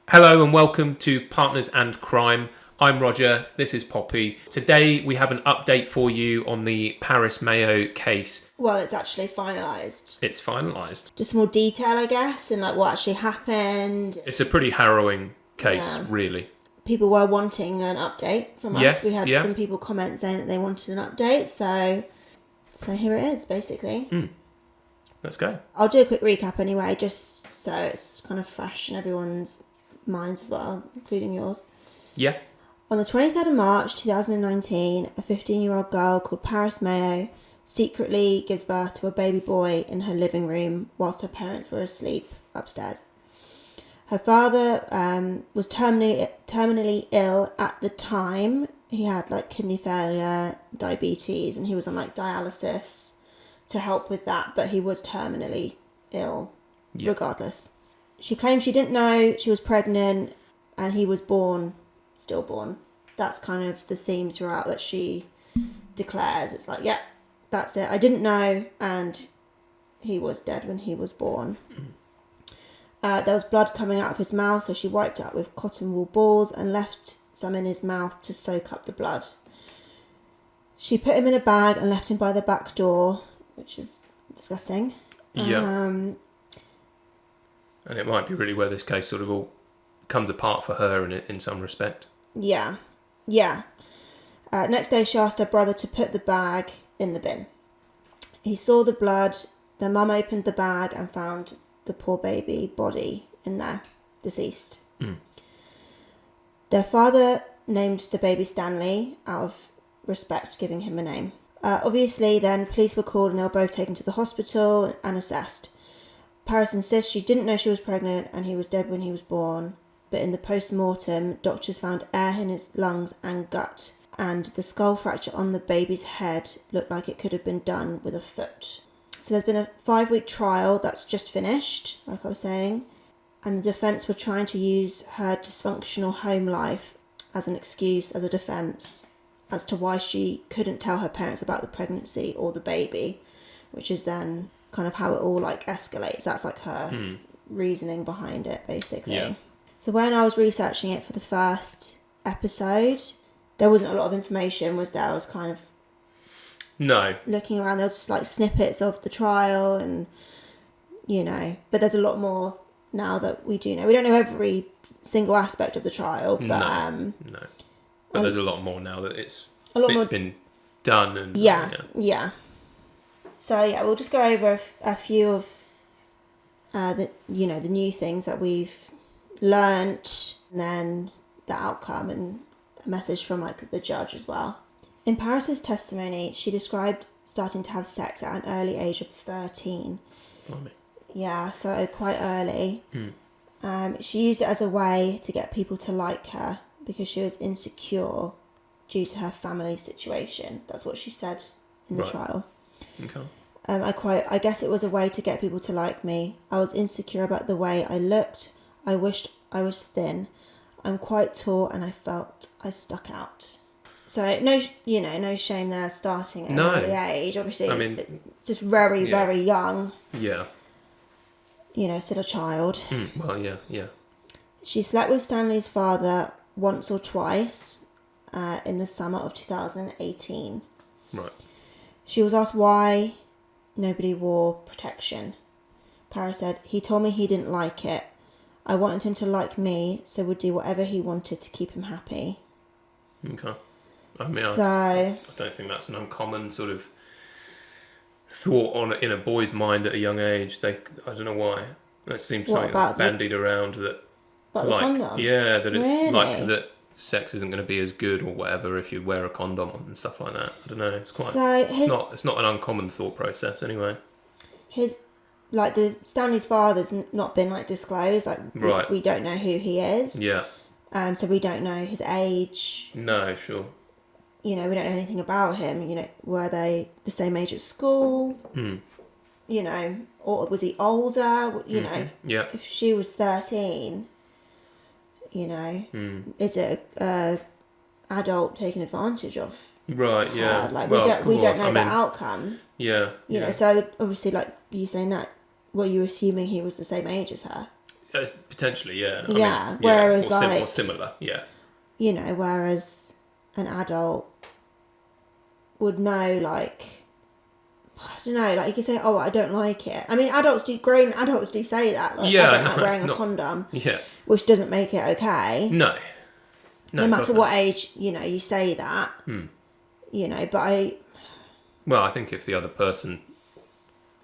Hello and welcome to Partners and Crime. I'm Roger, this is Poppy. Today we have an update for you on the Paris Mayo case. Well, it's actually finalised. It's finalised. Just more detail, I guess, and like what actually happened. It's a pretty harrowing case, really. People were wanting an update from us. Yes, We had yeah. some people comment saying that they wanted an update, so here it is, basically. Let's go. I'll do a quick recap anyway, just so it's kind of fresh in everyone's minds as well, including yours. Yeah. On the 23rd of March 2019, a 15-year-old girl called Paris Mayo secretly gives birth to a baby boy in her living room whilst her parents were asleep upstairs. Her father was terminally ill at the time. He had like kidney failure, diabetes, and he was on like dialysis to help with that, but he was terminally ill regardless. She claimed she didn't know she was pregnant and he was stillborn. That's kind of the theme throughout that she declares. It's like, yeah, that's it. I didn't know, and he was dead when he was born. There was blood coming out of his mouth, so she wiped it out with cotton wool balls and left some in his mouth to soak up the blood. She put him in a bag and left him by the back door, which is disgusting. Yeah. And it might be really where this case sort of all comes apart for her in some respect. Yeah. Next day, she asked her brother to put the bag in the bin. He saw the blood. Their mum opened the bag and found the poor baby body in there, deceased. Their father named the baby Stanley out of respect, giving him a name. Obviously, then police were called and they were both taken to the hospital and assessed. Paris insists she didn't know she was pregnant and he was dead when he was born, but in the post-mortem, doctors found air in his lungs and gut, and the skull fracture on the baby's head looked like it could have been done with a foot. So there's been a 5-week trial that's just finished, like I was saying, and the defence were trying to use her dysfunctional home life as an excuse, as a defence, as to why she couldn't tell her parents about the pregnancy or the baby, which is then kind of how it all like escalates. That's like her reasoning behind it, basically. Yeah. So when I was researching it for the first episode, there wasn't a lot of information, was there? I was kind of looking around. There was just like snippets of the trial and, but there's a lot more now that we do know. We don't know every single aspect of the trial, but no. But there's a lot more now that it's been done. And yeah. So we'll just go over a few of the new things that we've learnt, and then the outcome and a message from like the judge as well. In Paris's testimony, she described starting to have sex at an early age of 13. Blimey. Yeah, so quite early. She used it as a way to get people to like her because she was insecure due to her family situation. That's what she said in the trial. Okay. I quote, "I guess it was a way to get people to like me. I was insecure about the way I looked. I wished I was thin. I'm quite tall and I felt I stuck out." So no shame there starting at an early age. Obviously, it's just very, very young. Yeah. Still a child. Well, yeah. She slept with Stanley's father once or twice in the summer of 2018. Right. She was asked why nobody wore protection. Paris said, "He told me he didn't like it. I wanted him to like me, so would do whatever he wanted to keep him happy." Okay. I don't think that's an uncommon sort of thought in a boy's mind at a young age. I don't know why. That seems something bandied around that. About the condom? Yeah, that it's really? like that sex isn't going to be as good or whatever if you wear a condom and stuff like that. I don't know. It's quite. It's not an uncommon thought process anyway. The Stanley's father's not been disclosed. We don't know who he is. Yeah. So we don't know his age. No, sure. We don't know anything about him. Were they the same age at school? Or was he older? Yeah. If she was 13, is it a adult taking advantage of? Right. Yeah. We don't know the outcome. Yeah. So obviously, you saying that, were you assuming he was the same age as her? Potentially, yeah. Whereas or similar, yeah. You know, whereas an adult would know, like, I don't know, like you could say, oh, I don't like it. I mean, grown adults do say that. Like, I don't like wearing a condom. Yeah. Which doesn't make it okay. No, no matter what age, you know, you say that. You know, but well, I think if the other person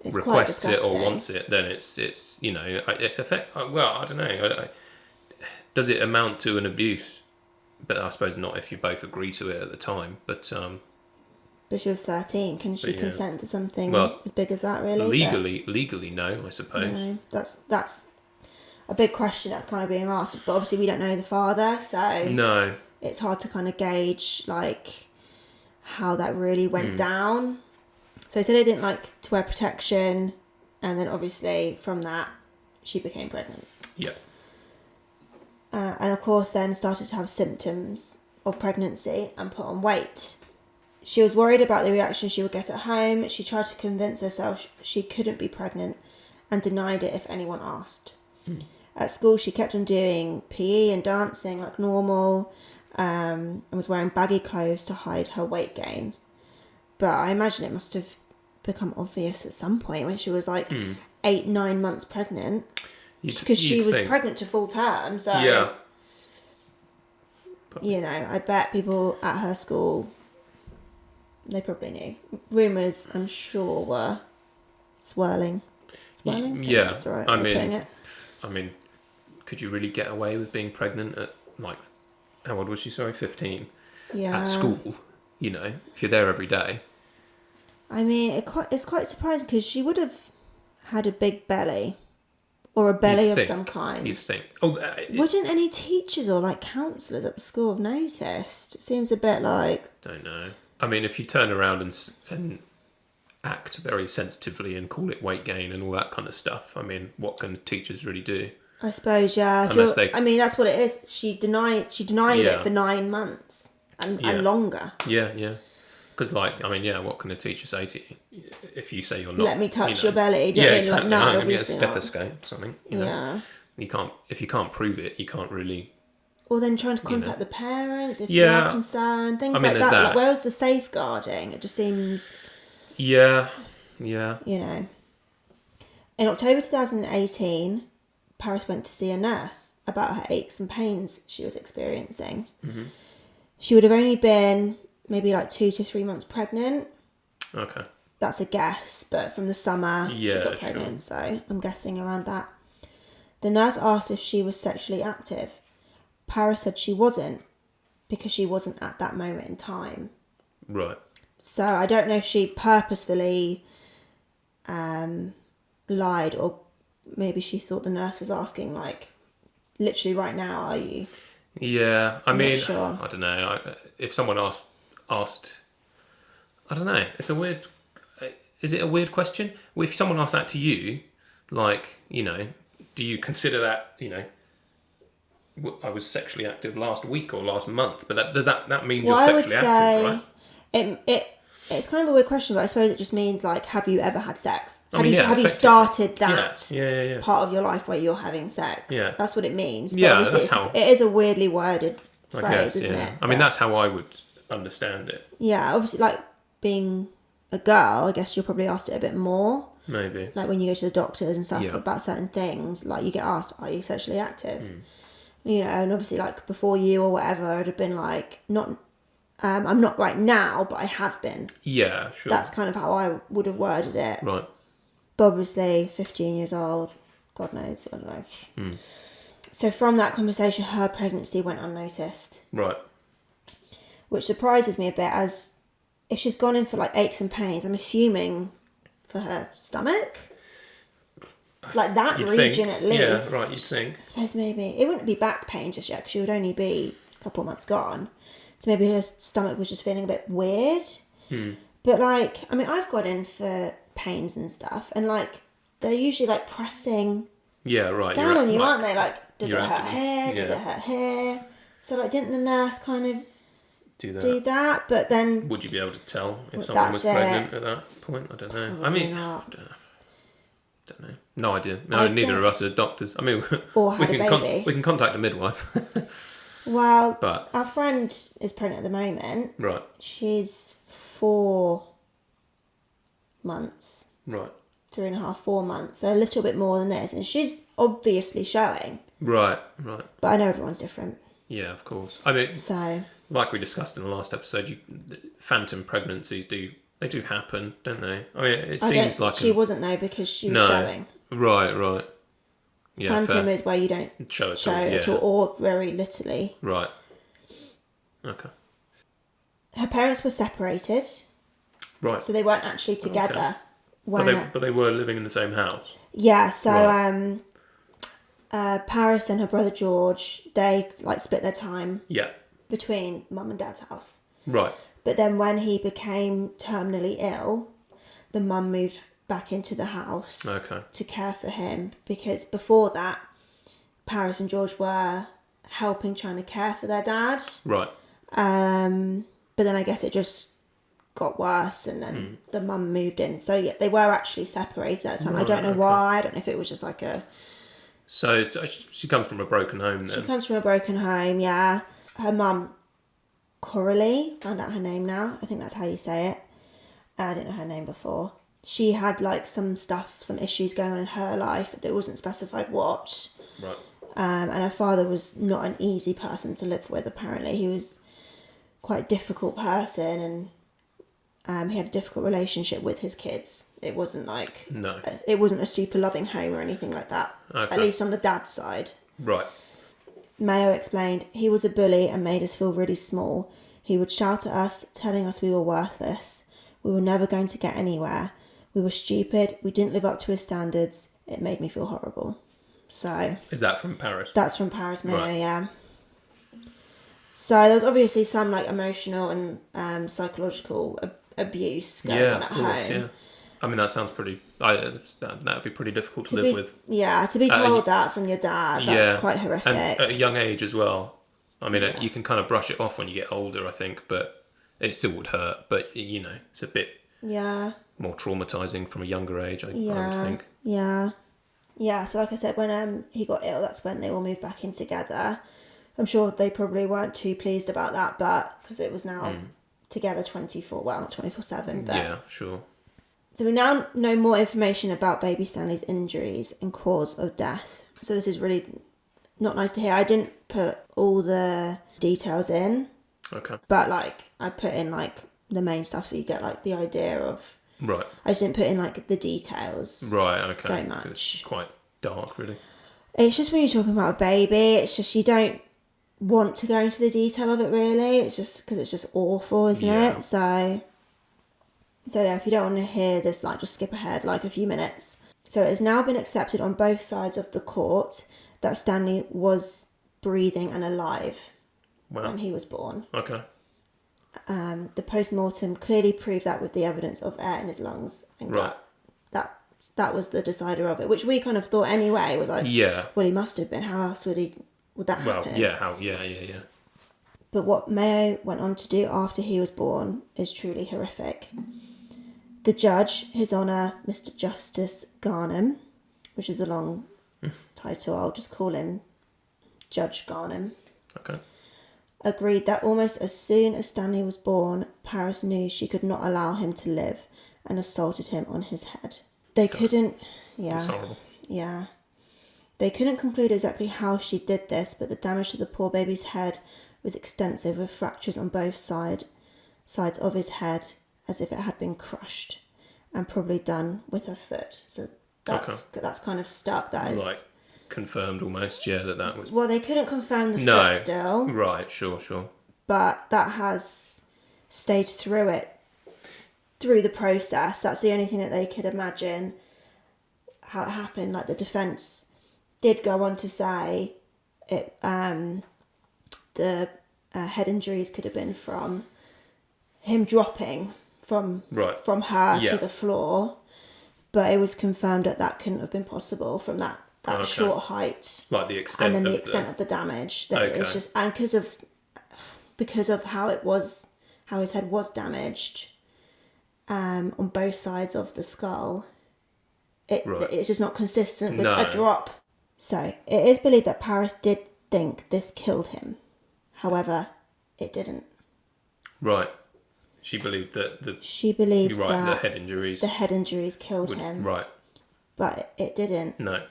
requests it or wants it, then it's you know, it's well, I don't know. Does it amount to an abuse? But I suppose not if you both agree to it at the time. But she was 13. Can she consent to something as big as that? Really? Legally, no. I suppose. No, that's a big question that's kind of being asked. But obviously, we don't know the father, so no, it's hard to kind of gauge like how that really went down. So he said he didn't like to wear protection, and then obviously from that, she became pregnant. Yeah. And of course then started to have symptoms of pregnancy and put on weight. She was worried about the reaction she would get at home. She tried to convince herself she couldn't be pregnant and denied it if anyone asked. At school she kept on doing PE and dancing like normal, and was wearing baggy clothes to hide her weight gain. But I imagine it must have become obvious at some point when she was like 8-9 months pregnant. Because she was pregnant to full term, so you know, I bet people at her school, they probably knew. Rumours, I'm sure, were swirling. Yeah, that's the right I way of putting it. I mean, could you really get away with being pregnant at like, how old was she? Sorry, 15. Yeah. At school, you know, if you're there every day. I mean, it's quite surprising because she would have had a big belly. Or a belly of some kind. You'd think. Wouldn't any teachers or like counsellors at the school have noticed? It seems a bit like... Don't know. I mean, if you turn around and act very sensitively and call it weight gain and all that kind of stuff, I mean, what can teachers really do? I suppose, yeah. I mean, that's what it is. She denied it for 9 months and longer. Yeah. Because, like, I mean, what can a teacher say to you if you say you're not? Let me touch your belly. Do you know what I mean? Exactly. Like, no, obviously not. A stethoscope, something. You know? Yeah. If you can't prove it, you can't really. Or then trying to contact the parents if you are concerned. Things like that. Like, where was the safeguarding? It just seems. Yeah. You know. In October 2018, Paris went to see a nurse about her aches and pains she was experiencing. Mm-hmm. She would have only been maybe like 2 to 3 months pregnant. Okay. That's a guess, but from the summer she got pregnant, so I'm guessing around that. The nurse asked if she was sexually active. Paris said she wasn't, because she wasn't at that moment in time. Right. So I don't know if she purposefully lied, or maybe she thought the nurse was asking, like, literally right now, are you? Yeah, I'm not sure. I don't know. If someone asked, I don't know. It's a weird. Is it a weird question? If someone asked that to you, like, you know, do you consider that, you know, I was sexually active last week or last month? But does that mean you're sexually active, right? It's kind of a weird question, but I suppose it just means, like, have you ever had sex? Have you started that part of your life where you're having sex? Yeah. That's what it means. But obviously it is a weirdly worded phrase, isn't it? I mean, that's how I would understand it. Yeah, obviously, like, being a girl, I guess you're probably asked it a bit more. Maybe. Like, when you go to the doctors and stuff about certain things, like, you get asked, are you sexually active? You know, and obviously, like, before you or whatever, it would have been like, not... I'm not right now, but I have been. Yeah, sure. That's kind of how I would have worded it. Right. But obviously, 15 years old, God knows, I don't know. So from that conversation, her pregnancy went unnoticed. Right. Which surprises me a bit, as if she's gone in for, like, aches and pains, I'm assuming for her stomach. Like, that region at least. Yeah, right, you'd think. I suppose maybe. It wouldn't be back pain just yet, because she would only be a couple of months gone. So maybe her stomach was just feeling a bit weird. But, like, I mean, I've got in for pains and stuff, and, like, they're usually, like, pressing down on you, aren't they? Like, does it hurt here? Does it hurt here? So, like, didn't the nurse kind of do that? But then... Would you be able to tell if someone was pregnant at that point? I don't know. Probably not. I don't know. No idea. No, neither of us are doctors. I mean, or had a baby. We can contact a midwife. Well, but our friend is pregnant at the moment. Right. She's 4 months. Right. 3.5, 4 months. So a little bit more than this. And she's obviously showing. Right. But I know everyone's different. Yeah, of course. I mean, so like we discussed in the last episode, phantom pregnancies do happen, don't they? I mean, it seems like she wasn't though because she was showing. Right. Yeah, phantom is where you don't show at all, or very littly. Right. Okay. Her parents were separated. Right. So they weren't actually together. Okay. But they were living in the same house. Yeah. So Paris and her brother George, they split their time. Yeah. Between mum and dad's house. Right. But then when he became terminally ill, the mum moved back into the house to care for him, because before that, Paris and George were helping trying to care for their dad. Right. But then I guess it just got worse, and then the mum moved in. So yeah, they were actually separated at the time. Right, I don't know why. I don't know if it was just like a... So she comes from a broken home then? She comes from a broken home, yeah. Her mum, Coralie, found out her name now. I think that's how you say it. I didn't know her name before. She had some issues going on in her life. It wasn't specified what. Right. And her father was not an easy person to live with, apparently. He was quite a difficult person, and he had a difficult relationship with his kids. It wasn't it wasn't a super loving home or anything like that. Okay. At least on the dad's side. Right. Mayo explained, he was a bully and made us feel really small. He would shout at us, telling us we were worthless. We were never going to get anywhere. We were stupid. We didn't live up to his standards. It made me feel horrible. So... Is that from Paris? That's from Paris, Mayo, right. Yeah. So there was obviously some emotional and psychological abuse going on at home. Yeah. I mean, that sounds pretty... that would be pretty difficult to live with. Yeah, to be told that from your dad, that's quite horrific. And at a young age as well. I mean, you can kind of brush it off when you get older, I think, but it still would hurt. But, it's a bit more traumatising from a younger age, I would think. Yeah. Yeah, so like I said, when he got ill, that's when they all moved back in together. I'm sure they probably weren't too pleased about that, but because it was now together 24/7, but... Yeah, sure. So we now know more information about baby Stanley's injuries and cause of death. So this is really not nice to hear. I didn't put all the details in. Okay. But I put in the main stuff, so you get the idea of... Right. I just didn't put in the details. Right, okay. So much. It's quite dark, really. It's just when you're talking about a baby, it's just you don't want to go into the detail of it, really. It's just because it's just awful, isn't it? So yeah, if you don't want to hear this, just skip ahead a few minutes. So it has now been accepted on both sides of the court that Stanley was breathing and alive when he was born. Okay. The post-mortem clearly proved that with the evidence of air in his lungs and gut. That was the decider of it, which we kind of thought anyway was well, he must have been. How else would that happen? Yeah. But what Mayo went on to do after he was born is truly horrific. The judge, His Honour Mr. Justice Garnham, which is a long title, I'll just call him Judge Garnham. Okay. Agreed that almost as soon as Stanley was born, Paris knew she could not allow him to live and assaulted him on his head. They couldn't... Yeah. It's horrible. Yeah. They couldn't conclude exactly how she did this, but the damage to the poor baby's head was extensive, with fractures on both sides of his head, as if it had been crushed, and probably done with her foot. So that's kind of stuck. That is... confirmed almost, that was... Well, they couldn't confirm the foot still. Right, sure. But that has stayed through the process. That's the only thing that they could imagine how it happened. The defence did go on to say it. The head injuries could have been from him dropping from her to the floor, but it was confirmed that couldn't have been possible from that short height, the extent, and then the extent of the damage. That it's just, and because of how his head was damaged, on both sides of the skull, It's just not consistent with a drop. So it is believed that Paris did think this killed him. However, it didn't. Right. She believed that the head injuries killed him. Right. But it didn't. No.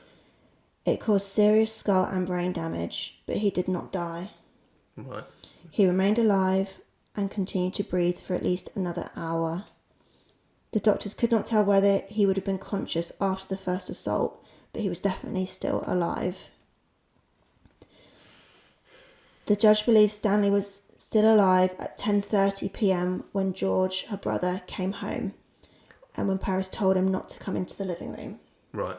It caused serious skull and brain damage, but he did not die. Right. He remained alive and continued to breathe for at least another hour. The doctors could not tell whether he would have been conscious after the first assault, but he was definitely still alive. The judge believes Stanley was still alive at 10:30 p.m. when George, her brother, came home, and when Paris told him not to come into the living room. Right.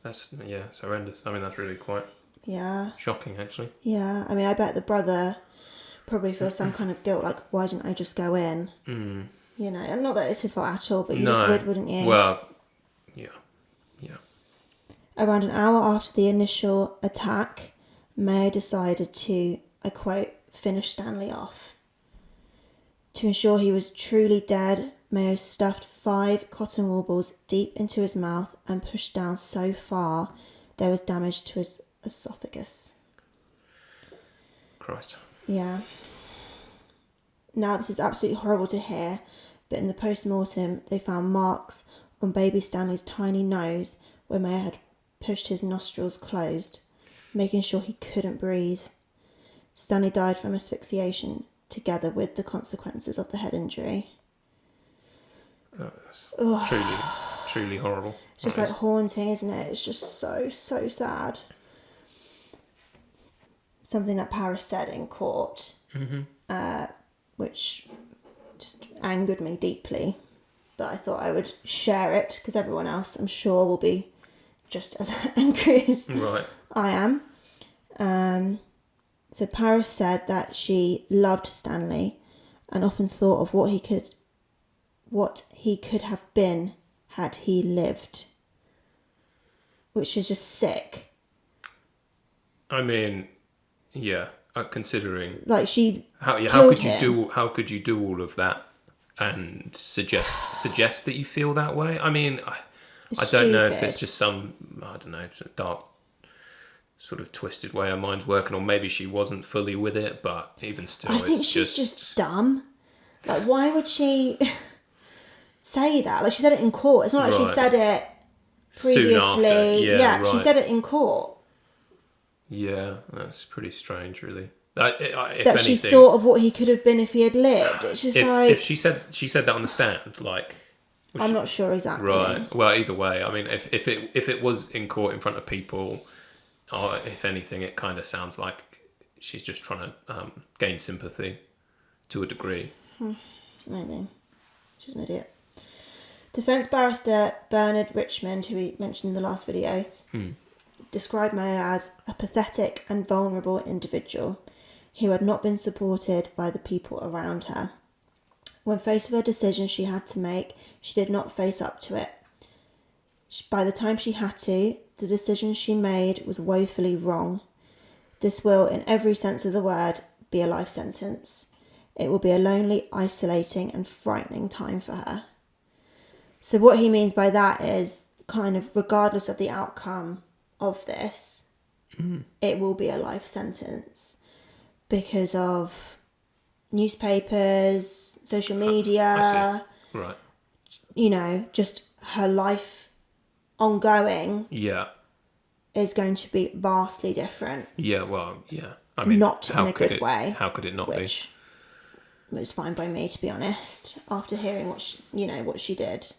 It's horrendous. I mean, that's really quite shocking, actually. Yeah, I mean, I bet the brother probably feels some kind of guilt, like, why didn't I just go in? Mm. You know, and not that it's his fault at all, but you just would, wouldn't you? Well, yeah. Around an hour after the initial attack, Mayo decided to, I quote, finish Stanley off. To ensure he was truly dead, Mayo stuffed 5 cotton wool balls deep into his mouth and pushed down so far there was damage to his esophagus. Christ. Yeah. Now, this is absolutely horrible to hear, but in the post-mortem, they found marks on baby Stanley's tiny nose where Mayo had pushed his nostrils closed, making sure he couldn't breathe. Stanley died from asphyxiation, together with the consequences of the head injury. Truly horrible. It's just haunting, isn't it? It's just so sad. Something that Paris said in court, which just angered me deeply, but I thought I would share it because everyone else, I'm sure, will be just as angry as I am. So Paris said that she loved Stanley and often thought of what he could have been had he lived, which is just sick. I mean, yeah, considering like she how could you do all of that and suggest that you feel that way? I mean, I don't know if it's just some dark sort of twisted way her mind's working, or maybe she wasn't fully with it, but even still, I think she's just dumb. Like, why would she say that? Like, she said it in court. It's not like she said it previously. Soon after. She said it in court. Yeah, that's pretty strange, really. She thought of what he could have been if he had lived. It's just if she said that on the stand, like, I'm not sure exactly. Right. Well, either way, I mean, if it was in court in front of people, or if anything, it kind of sounds like she's just trying to gain sympathy to a degree. Maybe. She's an idiot. Defence barrister Bernard Richmond, who we mentioned in the last video, described Mayo as a pathetic and vulnerable individual who had not been supported by the people around her. When faced with a decision she had to make, she did not face up to it. By the time she had to, the decision she made was woefully wrong. This will, in every sense of the word, be a life sentence. It will be a lonely, isolating and frightening time for her. So what he means by that is, kind of regardless of the outcome of this, it will be a life sentence because of newspapers, social media, I see. Right. You know, just her life ongoing is going to be vastly different. Yeah, well, yeah. I mean, not in a good way. How could it not be? Which was fine by me, to be honest, after hearing what she did.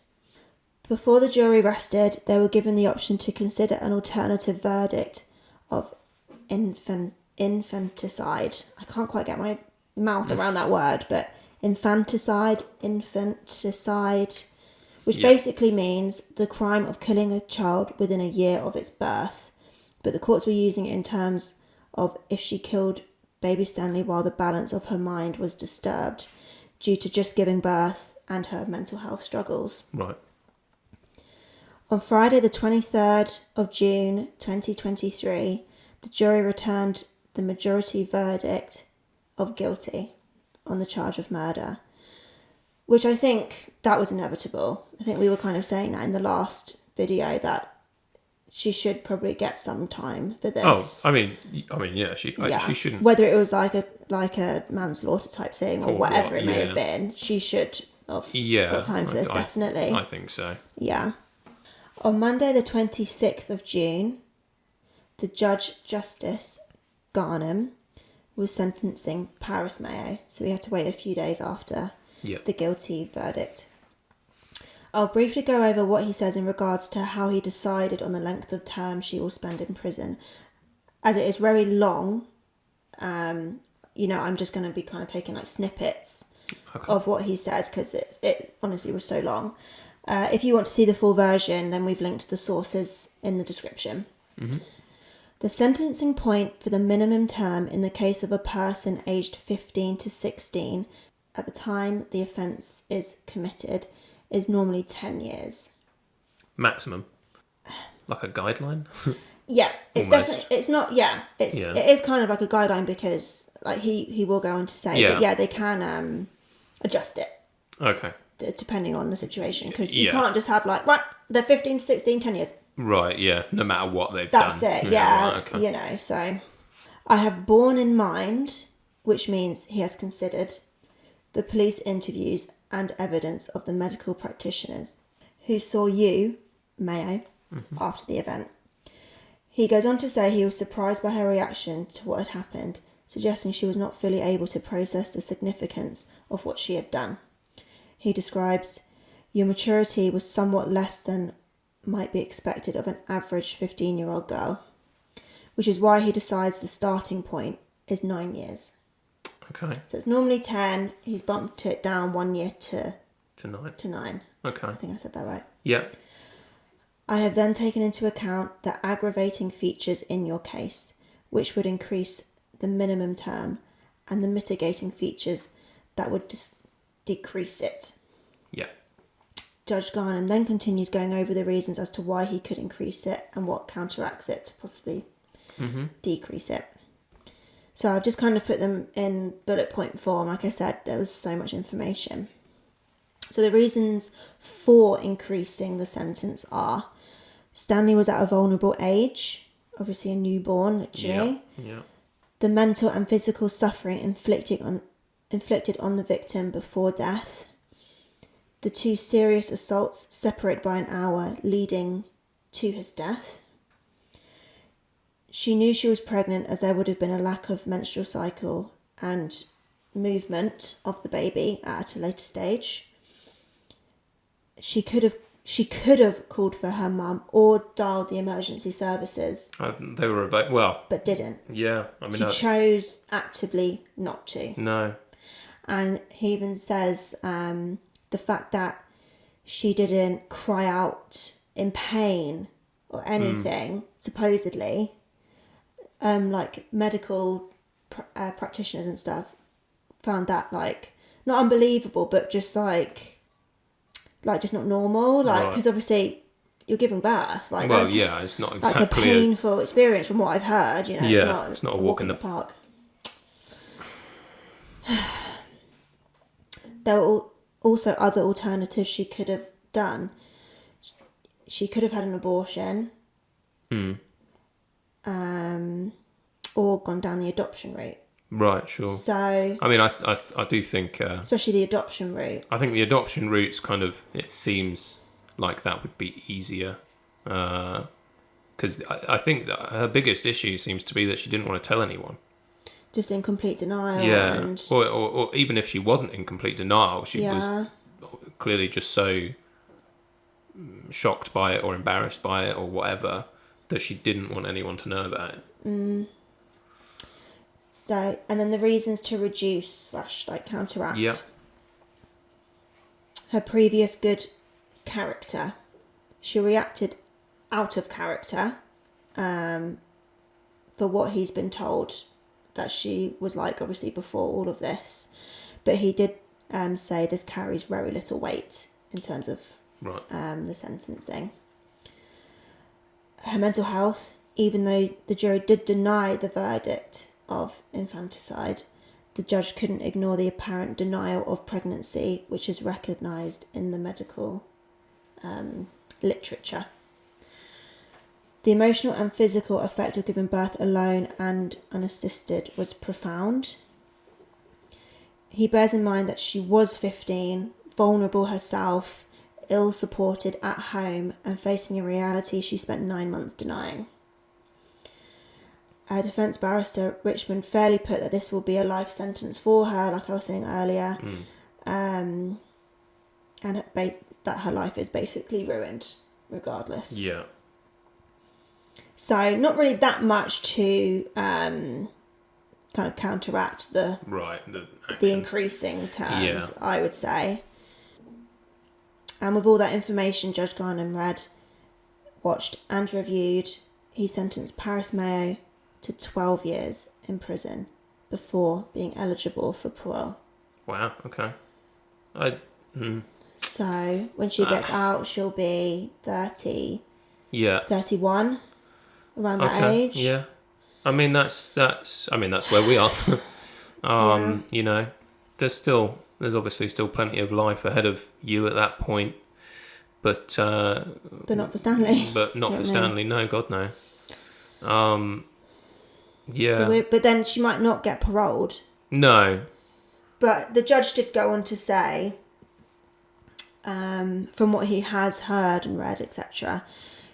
Before the jury rested, they were given the option to consider an alternative verdict of infanticide. I can't quite get my mouth around that word, but infanticide, which basically means the crime of killing a child within a year of its birth. But the courts were using it in terms of if she killed baby Stanley while the balance of her mind was disturbed due to just giving birth and her mental health struggles. Right. On Friday the 23rd of June 2023, the jury returned the majority verdict of guilty on the charge of murder, which I think that was inevitable. I think we were kind of saying that in the last video that she should probably get some time for this. Oh, I mean, yeah, she shouldn't. Whether it was like a manslaughter type thing or whatever it may have been, she should have got time for this, definitely. I think so. Yeah. On Monday the 26th of June, the Judge Justice Garnham was sentencing Paris Mayo, so we had to wait a few days after the guilty verdict. I'll briefly go over what he says in regards to how he decided on the length of time she will spend in prison. As it is very long, I'm just going to be kind of taking like snippets of what he says because it honestly was so long. If you want to see the full version, then we've linked the sources in the description. Mm-hmm. The sentencing point for the minimum term in the case of a person aged 15 to 16 at the time the offence is committed is normally 10 years. Maximum? Like a guideline? Yeah, it's Almost. definitely, it's not, it is kind of like a guideline because like he will go on to say, but they can adjust it. Okay. Depending on the situation, because you can't just have like, right, they're 15 to 16, 10 years. Right, yeah, no matter what they've done. That's it, right, okay. So I have borne in mind, which means he has considered the police interviews and evidence of the medical practitioners who saw you, Mayo, after the event. He goes on to say he was surprised by her reaction to what had happened, suggesting she was not fully able to process the significance of what she had done. He describes, your maturity was somewhat less than might be expected of an average 15-year-old girl, which is why he decides the starting point is 9 years. Okay. So it's normally 10. He's bumped it down 1 year to 9. Okay. I think I said that right. Yeah. I have then taken into account the aggravating features in your case, which would increase the minimum term, and the mitigating features that would decrease it. Yeah. Judge Garnham then continues going over the reasons as to why he could increase it and what counteracts it to possibly decrease it. So I've just kind of put them in bullet point form. Like I said, there was so much information. So the reasons for increasing the sentence are Stanley was at a vulnerable age, obviously a newborn, literally. Yeah. The mental and physical suffering inflicted on the victim before death. The 2 serious assaults separated by an hour leading to his death. She knew she was pregnant as there would have been a lack of menstrual cycle and movement of the baby at a later stage. She could have called for her mum or dialed the emergency services. They were but didn't. Yeah, I mean, she chose actively not to. No. And he even says the fact that she didn't cry out in pain or anything, supposedly, like medical practitioners and stuff found that like not unbelievable, but just like just not normal, like because obviously you're giving birth, like it's not exactly that's a painful experience from what I've heard. It's not a walk in the park. There were also other alternatives she could have done. She could have had an abortion, or gone down the adoption route. Right, sure. So I mean, I do think, especially the adoption route. I think the adoption route's kind of, it seems like that would be easier, because I think that her biggest issue seems to be that she didn't want to tell anyone. Just in complete denial. Yeah, and or even if she wasn't in complete denial, she was clearly just so shocked by it or embarrassed by it or whatever that she didn't want anyone to know about it. So, and then the reasons to reduce / counteract. Yeah. Her previous good character. She reacted out of character for what he's been told that she was like, obviously, before all of this. But he did say this carries very little weight in terms of the sentencing. Her mental health, even though the jury did deny the verdict of infanticide, the judge couldn't ignore the apparent denial of pregnancy, which is recognised in the medical literature. The emotional and physical effect of giving birth alone and unassisted was profound. He bears in mind that she was 15, vulnerable herself, ill-supported at home, and facing a reality she spent 9 months denying. Our defence barrister, Richmond, fairly put that this will be a life sentence for her, like I was saying earlier, and that her life is basically ruined, regardless. Yeah. So not really that much to kind of counteract the increasing terms, I would say. And with all that information Judge Garnham read, watched and reviewed, he sentenced Paris Mayo to 12 years in prison before being eligible for parole. Wow, okay. So when she gets out, she'll be 30, 31, around that age. Yeah. I mean, that's where we are. You know, there's obviously still plenty of life ahead of you at that point, but not for Stanley. But not for Stanley. No, God no. Yeah. So but then she might not get paroled. No. But the judge did go on to say, from what he has heard and read, etc.,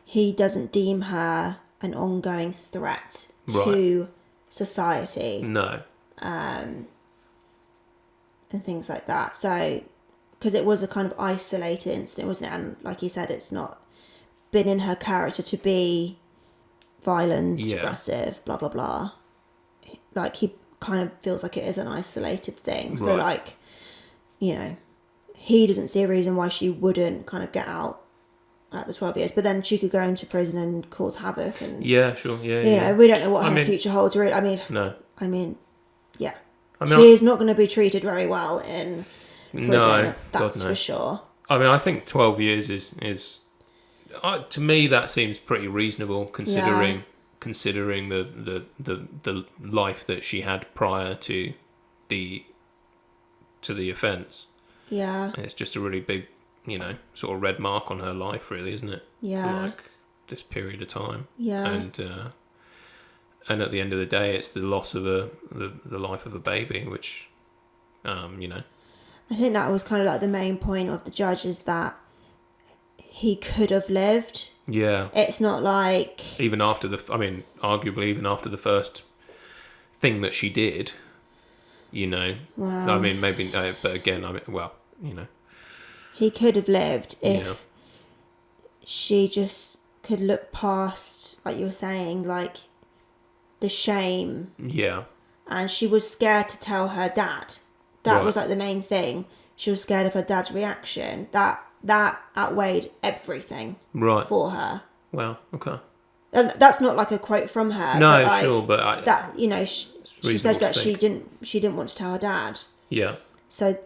he doesn't deem her an ongoing threat to society. No. And things like that. So, because it was a kind of isolated incident, wasn't it? And like you said, it's not been in her character to be violent, aggressive, blah, blah, blah. Like, he kind of feels like it is an isolated thing. So, like, you know, he doesn't see a reason why she wouldn't kind of get out at the 12 years. But then she could go into prison and cause havoc. And yeah, sure, yeah. You know, we don't know what her future holds. Really. I mean, no. I mean, yeah. She is not going to be treated very well in prison. No, that's for sure. I mean, I think 12 years is to me that seems pretty reasonable considering the life that she had prior to the offence. Yeah. And it's just a really big, you know, sort of red mark on her life, really, isn't it? Yeah. Like this period of time. Yeah. And at the end of the day, it's the loss of the life of a baby, which, you know. I think that was kind of like the main point of the judge, is that he could have lived. Yeah. It's not like... arguably even after the first thing that she did, you know. Well, I mean, maybe, but again, you know. He could have lived if she just could look past, like you were saying, like... the shame. Yeah. And she was scared to tell her dad. That was like the main thing. She was scared of her dad's reaction. That outweighed everything for her. Well, okay. And that's not like a quote from her. No, but like, sure, but that, you know, she said that she didn't want to tell her dad. Yeah. So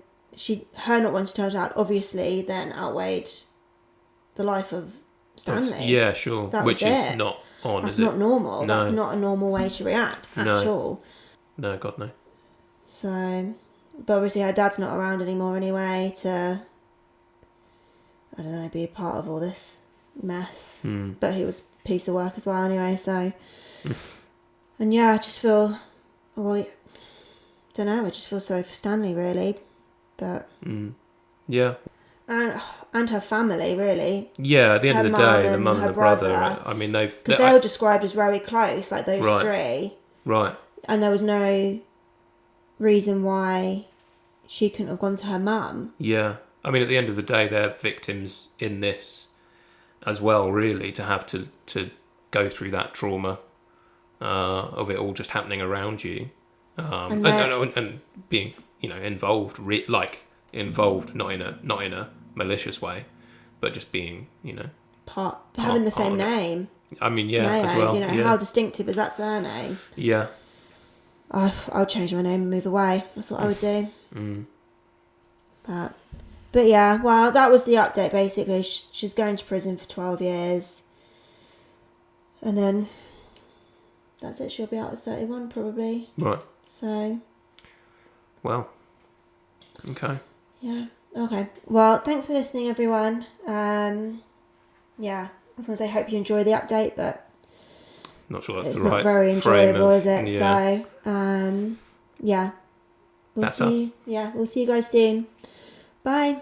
her not wanting to tell her dad obviously then outweighed the life of Stanley. Yeah, sure. Which is not on, that's not normal. No. That's not a normal way to react at all. No, God, no. So, but obviously her dad's not around anymore anyway to, I don't know, be a part of all this mess. But he was a piece of work as well anyway, so. And yeah, I just feel, I just feel sorry for Stanley really. But. Yeah. And her family, really. Yeah, at the end of the day, the mum and the brother. I mean, because they were described as very close, like those three. Right. And there was no reason why she couldn't have gone to her mum. Yeah. I mean, at the end of the day, they're victims in this as well, really, to have to go through that trauma of it all just happening around you. And being, you know, involved, involved, not in a malicious way, but just being, you know, having the same name. I mean, yeah, Mayo, as well. You know, how distinctive is that surname? Yeah. I would change my name and move away. That's what I would do. But yeah, well, that was the update basically. She's going to prison for 12 years, and then that's it. She'll be out at 31 probably. Right. So. Well. Okay. Yeah. Okay. Well, thanks for listening, everyone. Yeah, I was going to say, hope you enjoy the update, but not sure that's it's the right. It's not very enjoyable, is it? Yeah. So, yeah. We'll That's see. us. Yeah, we'll see you guys soon. Bye.